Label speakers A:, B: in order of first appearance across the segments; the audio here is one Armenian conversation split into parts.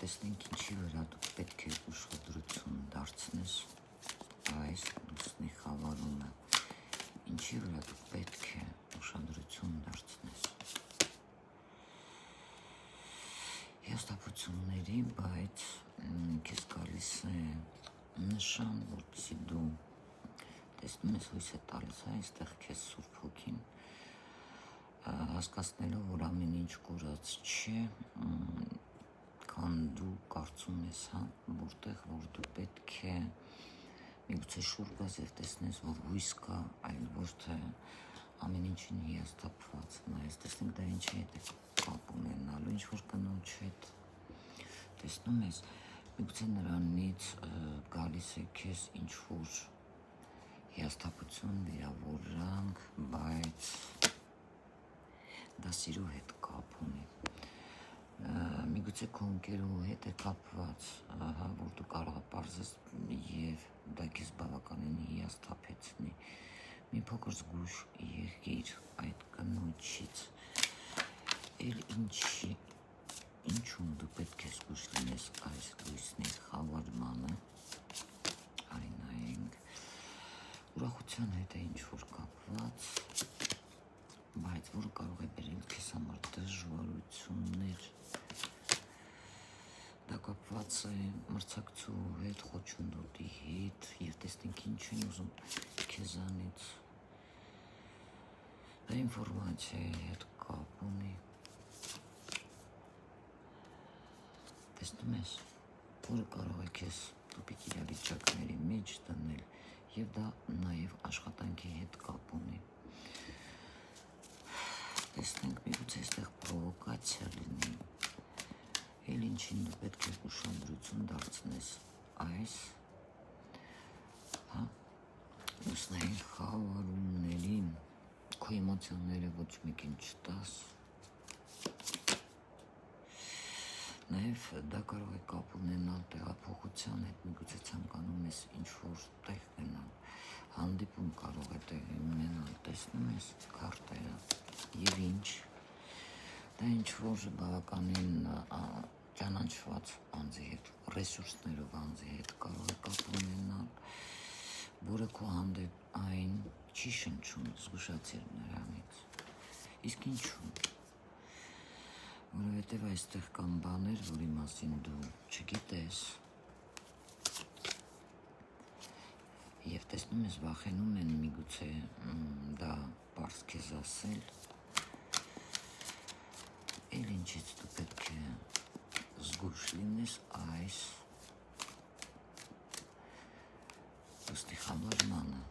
A: տեսնենք ինչի վրա դու պետք է ուշադրություն դարձնես այս լուսնի խավարումը, ինչի վրա դու պետք է ուշադրություն դարձնես հիասթափությունների, բայց քեզ գալիս է նշան, որպեսզի դու տեսնում ես հույս է տալիս, այստեղ քեզ Սուրբ Հոգին հասկացնելով, որ ամեն ինչ կորած չէ, քան դու կարծում ես, որտեղ որ դու պետք է միգուցե շուռ գաս եւ տեսնես, որ հույս կա, այլ ոչ թե ամեն ինչին հիասթափված։ Նայես, տեսնենք դա ինչի հետ է կապ ունենալու, ինչ որ կնոջ հետ տեսնում ես, միգուցե նրանից գալիս է քեզ ինչ որ հիասթափություն, վիրավորանք, բայց դա սիրո հետ կապ ունի։ Միգուցե քո ընկերու հետ է կապված, որ դու կարող ես պարզես եւ դա քեզ բավականին հիասթափեցնի։ Մի փոքր զգույշ եղիր այդ կնոջից։ Էլ ինչում դու պետք է զգույշ լինես այս լույսի խավարմանը, արի նայենք, ուրախության հետ է ինչ որ կապված, բայց որը կարող է բերել քեզ համար դժվարություններ։ Դա կապված է մրցակցու հետ, խոչընդոտի հետ եւ տեսնենք ինչ են ուզում քեզանից։ Դա ինֆորմացիայի հետ կապ ունի։ Տեսնում ես, որը կարող է քեզ տուպիկ իրավիճակների մեջ դնել եւ դա նաեւ աշխատանքի հետ կապ ունի։ Տեսնենք, միգուցե այստեղ պրովոկացիա լինի, էլ ինչին դու պետք է ուշադրություն դարձնես այս լուսնային խավարումներին, քո էմոցիաները ոչ մեկին չտաս։ Նաև դա կարող է կապ ունենալ տեղափոխության հետ, միգուցե ցանկանում ես ինչ-որ տեղ գնալ, հանդիպում կարող է տեղի ունենալ, տեսնում ես քարտերը եւ ինչ, դա ինչ-որ բավականին ճանաչված անձի հետ, ռեսուրսներով անձի հետ կարող է կապ ունենալ, որը քո հանդեպ այն չի շնչում, զգուշացիր նրանից։ Իսկ ինչու՞։ Որովհետև այստեղ կան բաներ, որի մասին դու չգիտես եւ տեսնում ես, վախենում են միգուցե դա պարզ քեզ ասել, էլ ինչից դու պետք է զգույշ լինես այս լուսնի խավարմանը,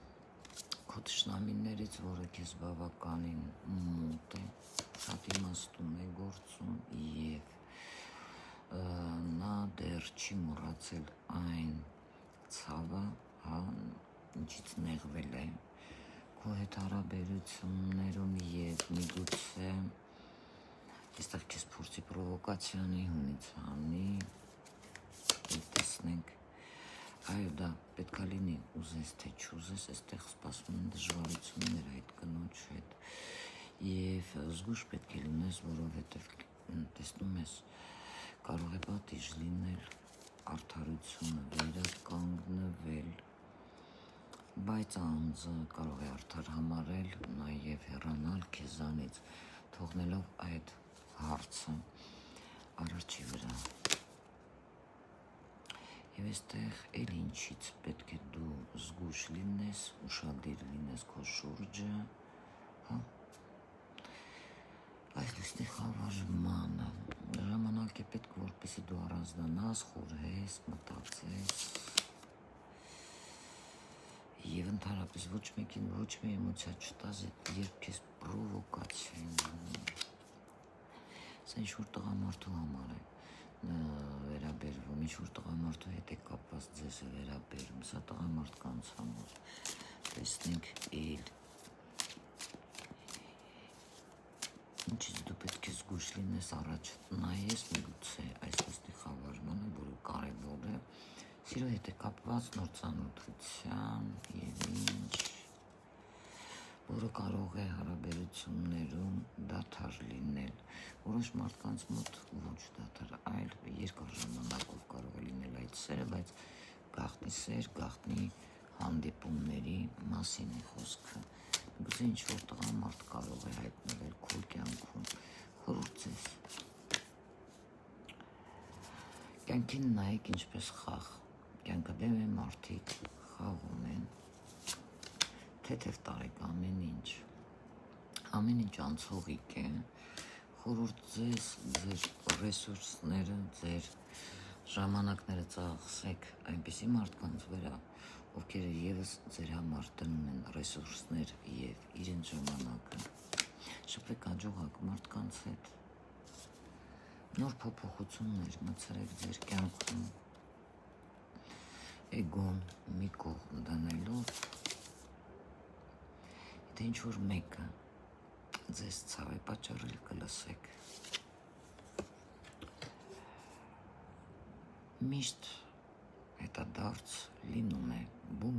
A: քո թշնամիներից, որը քեզ բավականին մոտ է, շատ իմաստուն է գործում եւ նա դեռ չի մոռացել այն ցավը, ինչից նեղվել է քո հետ հարաբերություններում եւ միգուցե այստեղ քեզ փորձի պրովոկացիանի հունից անի, տեսնենք, այո դա պետք է լինի, ուզես թե չուզես, այստեղ սպասում են դժվարություններ այդ կնոջ հետ եւ զգույշ պետք է լինես, որովհետեւ տեսնում ես, կարող է պատիժ լինել, արդարությունը վերականգնվել, բայց անձը կարող է արդար համարել, նաեւ հեռանալ քեզանից, թողնելով այդ հարցը առաջի վրա։ Եվ այստեղ էլ ինչից պետք է դու զգույշ լինես, ուշադիր լինես քո շուրջը, այս լուսնի խավարմանը, ժամանակ է պետք, որպեսզի դու առանձնանաս, խորհես, մտածես եւ ընդհանրապես ոչ մեկին ոչ մի էմոցիա չտաս, երբ քեզ պրովոկացիա են։ Սա ինչ-որ տղամարդու համար է վերաբերվում, ինչ-որ տղամարդու հետ է կապված ձեզ է վերաբերում, սա տղամարդկանց համար, տեսնենք էլ, ինչից դու պետք է զգույշ լինես առաջ նայես, միգուցե այս լուսնի խավարմանը, որը կարևոր է, սիրո հետ է կապված նոր ծանոթության եւ ինչ, որը կարող է հարաբերություններում դադար լինել, որոշ մարդկանց մոտ ոչ դադար, այլ երկար ժամանակ սերը, բայց գաղտնի սեր, գաղտնի հանդիպումների մասին է խոսքը։ Գուցե ինչ-որ տղամարդ կարող է հայտնվել քո կյանքում, խորհուրդ ձեզ։ Կյանքին նայեք ինչպես խաղ, կյանքը դեմ է, մարդիկ խաղում են, թեթև տարեք ամեն ինչ անցողիկ է, խորհուրդ ձեզ, ձեր ռեսուրսները, ձեր ժամանակները ծախսեք այնպիսի մարդկանց վրա, ովքեր ևս ձեր համար դնում են ռեսուրսներ և իրենց ժամանակը, շփվեք հաջողակ մարդկանց հետ, նոր փոփոխություններ մտցրեք ձեր կյանքում, էգոն մի կողմ դնելով, եթե ինչ-որ մեկը ձեզ ցավ է պատճառել, կլսեք։ Միշտ հետադարձ լինում է բում